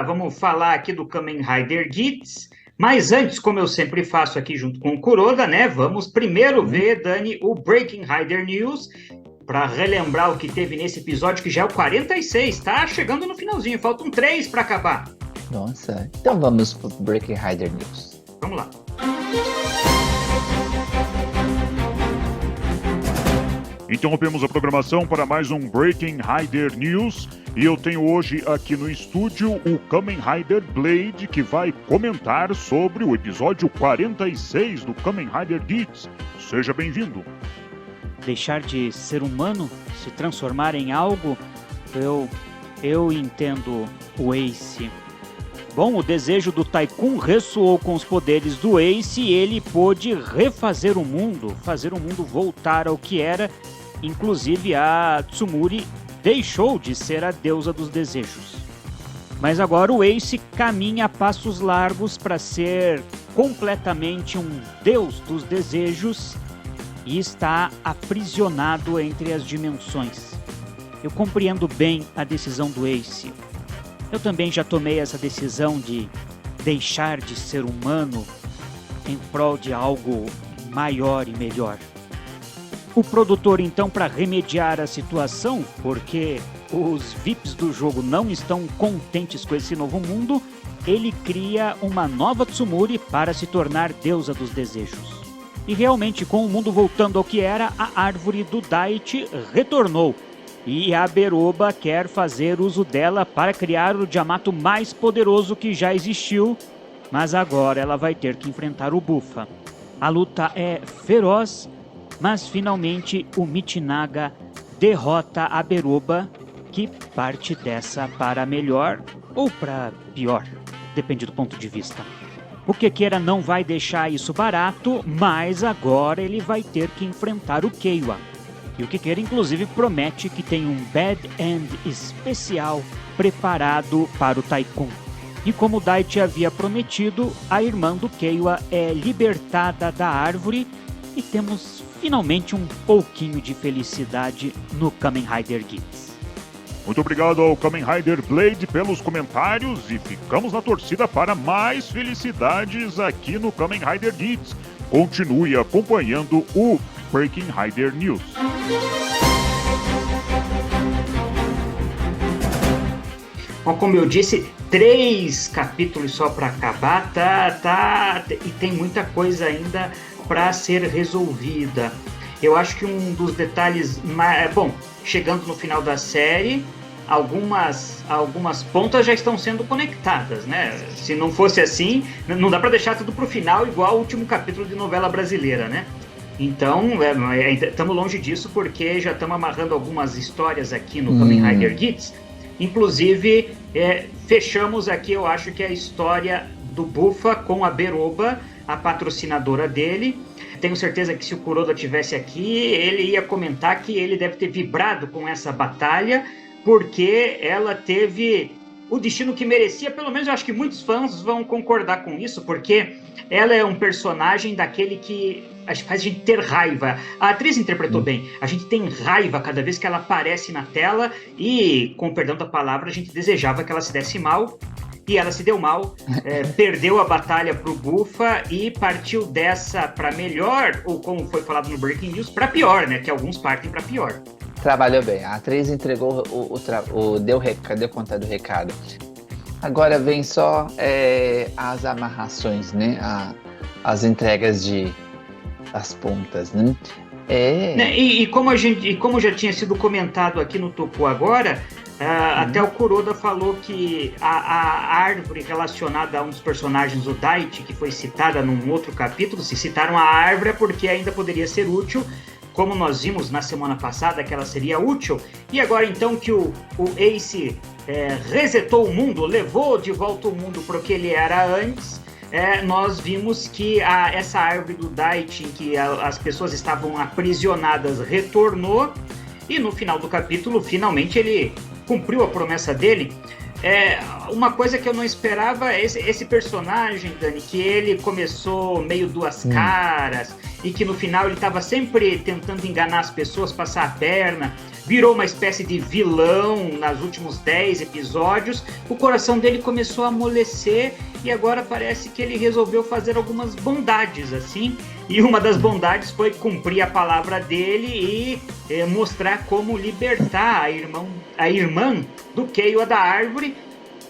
Vamos falar aqui do Kamen Rider Geats. Mas antes, como eu sempre faço aqui junto com o Kuroda, né? Vamos primeiro ver, Dani, o Breaking Rider News, para relembrar o que teve nesse episódio, que já é o 46, tá chegando no finalzinho, faltam 3 para acabar. Nossa, então vamos pro Breaking Rider News. Vamos lá. Interrompemos a programação para mais um Breaking Rider News e eu tenho hoje aqui no estúdio o Kamen Rider Blade, que vai comentar sobre o episódio 46 do Kamen Rider Geats. Seja bem-vindo. Deixar de ser humano, se transformar em algo, eu entendo o Ace. Bom, o desejo do Tycoon ressoou com os poderes do Ace e ele pôde refazer o mundo, fazer o mundo voltar ao que era. Inclusive a Tsumuri deixou de ser a deusa dos desejos. Mas agora o Ace caminha a passos largos para ser completamente um deus dos desejos e está aprisionado entre as dimensões. Eu compreendo bem a decisão do Ace. Eu também já tomei essa decisão de deixar de ser humano em prol de algo maior e melhor. O produtor, então, para remediar a situação, porque os VIPs do jogo não estão contentes com esse novo mundo, ele cria uma nova Tsumuri para se tornar deusa dos desejos. E realmente, com o mundo voltando ao que era, a árvore do Daichi retornou. E a Beroba quer fazer uso dela para criar o Yamato mais poderoso que já existiu, mas agora ela vai ter que enfrentar o Bufa. A luta é feroz, mas finalmente o Michinaga derrota a Beroba, que parte dessa para melhor ou para pior, depende do ponto de vista. O Kekera não vai deixar isso barato, mas agora ele vai ter que enfrentar o Keiwa. E o Kekera inclusive promete que tem um Bad End especial preparado para o Tycoon. E como o Daichi havia prometido, a irmã do Keiwa é libertada da árvore e temos finalmente um pouquinho de felicidade no Kamen Rider Geats. Muito obrigado ao Kamen Rider Blade pelos comentários e ficamos na torcida para mais felicidades aqui no Kamen Rider Geats. Continue acompanhando o Breaking Rider News. Bom, como eu disse, 3 capítulos só para acabar, e tem muita coisa ainda para ser resolvida. Eu acho que um dos detalhes chegando no final da série, algumas pontas já estão sendo conectadas, né? Se não fosse assim, não dá para deixar tudo pro final igual ao último capítulo de novela brasileira, né? Então, estamos longe disso porque já estamos amarrando algumas histórias aqui no Kamen Rider Geats. Inclusive, fechamos aqui, eu acho que é a história do Bufa com a Beroba, a patrocinadora dele. Tenho certeza que se o Kuroda estivesse aqui, ele ia comentar que ele deve ter vibrado com essa batalha, porque ela teve o destino que merecia. Pelo menos eu acho que muitos fãs vão concordar com isso, porque ela é um personagem daquele que faz a gente ter raiva. A atriz interpretou bem. A gente tem raiva cada vez que ela aparece na tela e, com perdão da palavra, a gente desejava que ela se desse mal. E ela se deu mal, perdeu a batalha pro Bufa e partiu dessa para melhor, ou como foi falado no Breaking News, para pior, né? Que alguns partem para pior. Trabalhou bem. A atriz entregou deu conta do recado. Agora vem só as amarrações, né? As entregas das pontas, né? E como já tinha sido comentado aqui no Topo agora, até o Kuroda falou que a árvore relacionada a um dos personagens, o Daichi, que foi citada num outro capítulo, se citaram a árvore porque ainda poderia ser útil, como nós vimos na semana passada que ela seria útil, e agora então que o Ace resetou o mundo, levou de volta o mundo para o que ele era antes, nós vimos que essa árvore do Daichi, em que as pessoas estavam aprisionadas, retornou, e no final do capítulo, finalmente ele cumpriu a promessa dele. Uma coisa que eu não esperava é esse personagem, Dani, que ele começou meio duas caras, e que no final ele estava sempre tentando enganar as pessoas, passar a perna, virou uma espécie de vilão nos últimos 10 episódios, o coração dele começou a amolecer e agora parece que ele resolveu fazer algumas bondades, assim, e uma das bondades foi cumprir a palavra dele e mostrar como libertar a irmã do Keiwa da árvore.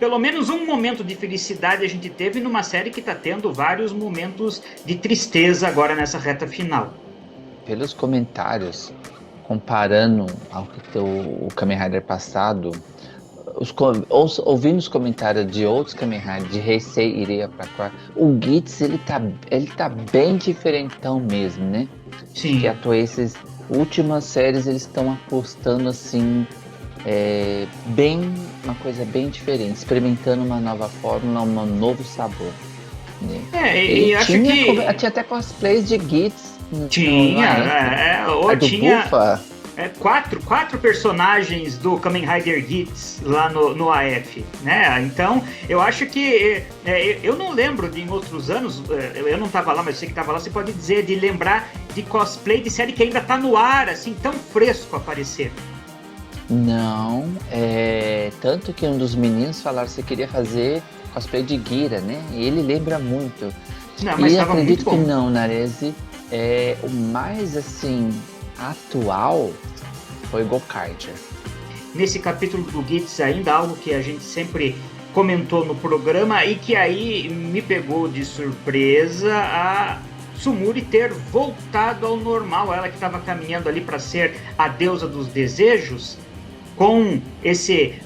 Pelo menos um momento de felicidade a gente teve numa série que está tendo vários momentos de tristeza agora nessa reta final. Pelos comentários, comparando ao que o Kamen Rider passado, ouvindo os comentários de outros Kamen Rider, de Heisei Iria pra cá, o Gitz ele tá bem diferentão mesmo, né? Sim. Que a Toei, essas últimas séries, eles estão apostando assim, uma coisa bem diferente, experimentando uma nova fórmula, um novo sabor. Né? E acho que tinha até cosplays de Gitz. Tinha, do tinha Bufa. Quatro personagens do Kamen Rider Gitz lá no AF, né? Então, eu acho que eu não lembro de em outros anos, eu não estava lá, mas você que estava lá, você pode dizer de lembrar de cosplay de série que ainda está no ar, assim, tão fresco aparecer. Não, tanto que um dos meninos falaram que queria fazer cosplay de Gira, né? E ele lembra muito. Não, mas e tava acredito muito bom. que não, Narese, o mais assim atual foi Gokaiger. Nesse capítulo do Gitz ainda, algo que a gente sempre comentou no programa e que aí me pegou de surpresa, a Sumuri ter voltado ao normal, ela que estava caminhando ali para ser a deusa dos desejos, com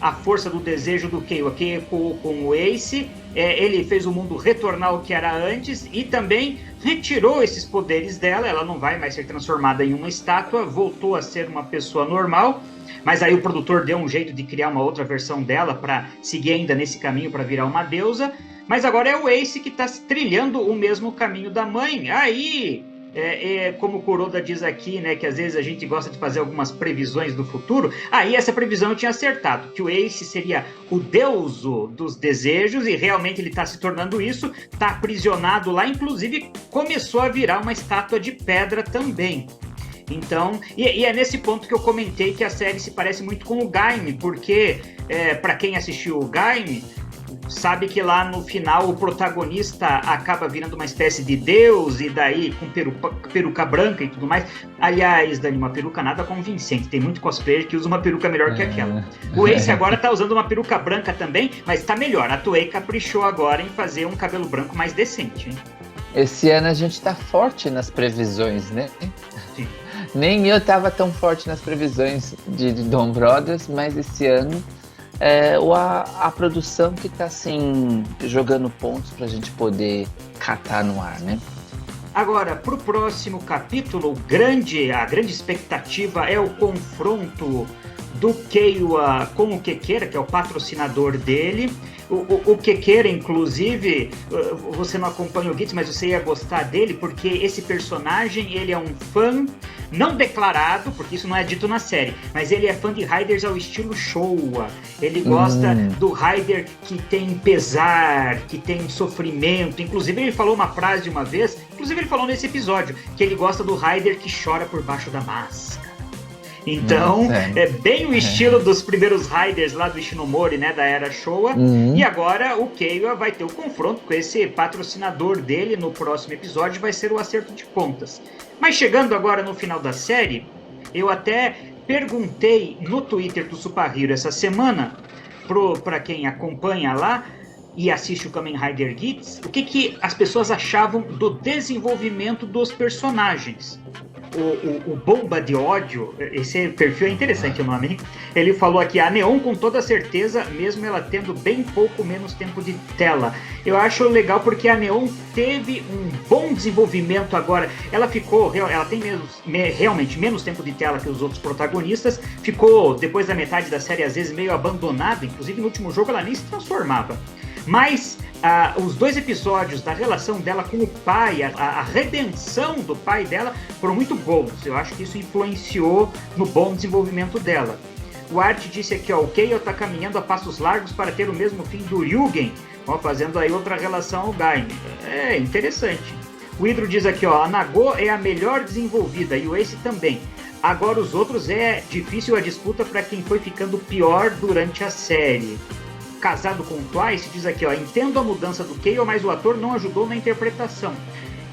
a força do desejo do Keiwa, que ecoou com o Ace, ele fez o mundo retornar ao que era antes e também retirou esses poderes dela, ela não vai mais ser transformada em uma estátua, voltou a ser uma pessoa normal, mas aí o produtor deu um jeito de criar uma outra versão dela para seguir ainda nesse caminho para virar uma deusa, mas agora é o Ace que está trilhando o mesmo caminho da mãe. Aí, como o Kuroda diz aqui, né, que às vezes a gente gosta de fazer algumas previsões do futuro, aí essa previsão eu tinha acertado, que o Ace seria o deus dos desejos, e realmente ele está se tornando isso, está aprisionado lá, inclusive começou a virar uma estátua de pedra também. Então, e é nesse ponto que eu comentei que a série se parece muito com o Gaime, porque para quem assistiu o Gaime, sabe que lá no final o protagonista acaba virando uma espécie de deus, e daí com peruca branca e tudo mais. Aliás, Dani, uma peruca nada convincente, tem muito cosplayer que usa uma peruca melhor que aquela. O Ace agora tá usando uma peruca branca também, mas tá melhor, a Toei caprichou agora em fazer um cabelo branco mais decente, hein? Esse ano a gente tá forte nas previsões, né? Sim. Nem eu tava tão forte nas previsões de Dom Brothers, mas esse ano a produção que tá assim jogando pontos pra gente poder catar no ar, né? Agora, pro próximo capítulo, a grande expectativa é o confronto do Keiwa com o Kekera, que é o patrocinador dele. O Kekera, inclusive, você não acompanha o Gitz, mas você ia gostar dele, porque esse personagem, ele é um fã não declarado, porque isso não é dito na série, mas ele é fã de Riders ao estilo Showa. Ele gosta do Rider que tem pesar, que tem sofrimento. Inclusive, ele falou uma frase uma vez, ele falou nesse episódio, que ele gosta do Rider que chora por baixo da máscara. Então, é bem o estilo dos primeiros Riders lá do Ishinomori, né, da era Showa. E agora o Keiwa vai ter o confronto com esse patrocinador dele no próximo episódio, vai ser o acerto de contas. Mas chegando agora no final da série, eu até perguntei no Twitter do Super Hero essa semana, para quem acompanha lá e assiste o Kamen Rider Gitz, o que as pessoas achavam do desenvolvimento dos personagens. O Bomba de Ódio, esse perfil é interessante o nome, hein? Ele falou aqui, a Neon com toda certeza, mesmo ela tendo bem pouco menos tempo de tela. Eu acho legal porque a Neon teve um bom desenvolvimento agora. Ela tem realmente menos tempo de tela que os outros protagonistas, ficou depois da metade da série às vezes meio abandonada, inclusive no último jogo ela nem se transformava. Mas os 2 episódios da relação dela com o pai, a redenção do pai dela, foram muito bons. Eu acho que isso influenciou no bom desenvolvimento dela. O Art disse aqui, o Keiwa está caminhando a passos largos para ter o mesmo fim do Ryugen, fazendo aí outra relação ao Gaime. É interessante. O Hidro diz aqui, ó, a Nago é a melhor desenvolvida e o Ace também. Agora os outros é difícil a disputa para quem foi ficando pior durante a série. Casado com o Twice diz aqui, ó, entendo a mudança do Keiwa, mas o ator não ajudou na interpretação.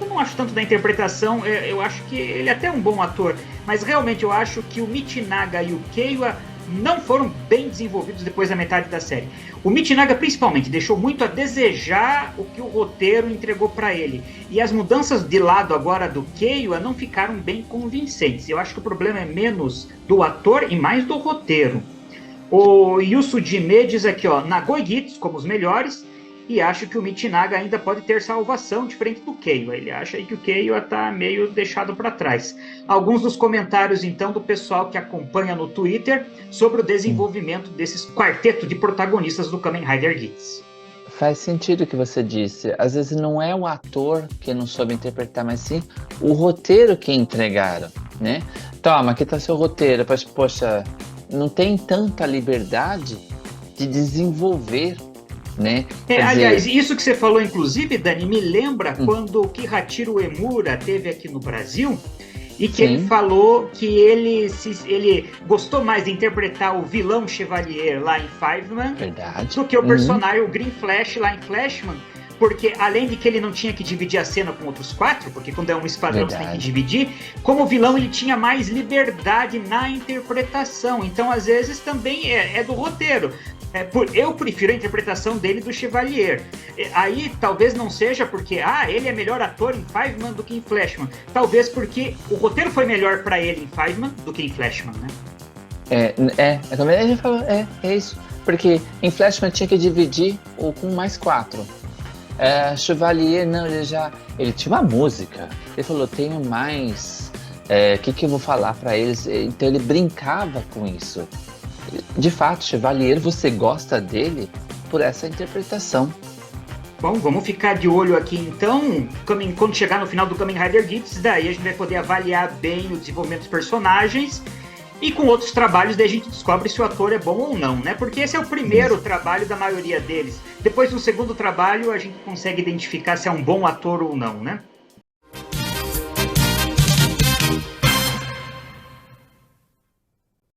Eu não acho tanto da interpretação, eu acho que ele é até um bom ator, mas realmente eu acho que o Michinaga e o Keiwa não foram bem desenvolvidos depois da metade da série. O Michinaga, principalmente, deixou muito a desejar o que o roteiro entregou para ele. E as mudanças de lado agora do Keiwa não ficaram bem convincentes. Eu acho que o problema é menos do ator e mais do roteiro. O Yusu Jime diz aqui, ó, Nago e Gitsu como os melhores, e acho que o Michinaga ainda pode ter salvação diferente do Keiwa. Ele acha aí que o Keiwa está meio deixado para trás. Alguns dos comentários, então, do pessoal que acompanha no Twitter sobre o desenvolvimento desses quarteto de protagonistas do Kamen Rider Gitz. Faz sentido o que você disse. Às vezes não é o ator que não soube interpretar, mas sim o roteiro que entregaram, né? Toma, aqui tá seu roteiro. Poxa, não tem tanta liberdade de desenvolver, né? Aliás, isso que você falou, inclusive, Dani, me lembra quando o Kihachiro Emura teve aqui no Brasil e que ele falou que ele gostou mais de interpretar o vilão Chevalier lá em Fiveman do que o personagem, o Green Flash lá em Flashman, porque além de que ele não tinha que dividir a cena com outros 4, porque quando é um esquadrão você tem que dividir, como vilão ele tinha mais liberdade na interpretação, então às vezes também é do roteiro. Eu prefiro a interpretação dele do Chevalier. Aí talvez não seja porque ele é melhor ator em Fiveman do que em Flashman. Talvez porque o roteiro foi melhor para ele em Fiveman do que em Flashman, né? Também a gente falou, é isso. Porque em Flashman tinha que dividir com mais 4. Chevalier, não, ele tinha uma música. Ele falou, tenho mais. O que eu vou falar para eles? Então ele brincava com isso. De fato, Chevalier, você gosta dele por essa interpretação. Bom, vamos ficar de olho aqui então, quando chegar no final do Kamen Rider Gitz, daí a gente vai poder avaliar bem o desenvolvimento dos personagens e com outros trabalhos daí a gente descobre se o ator é bom ou não, né? Porque esse é o primeiro trabalho da maioria deles. Depois do segundo trabalho a gente consegue identificar se é um bom ator ou não, né?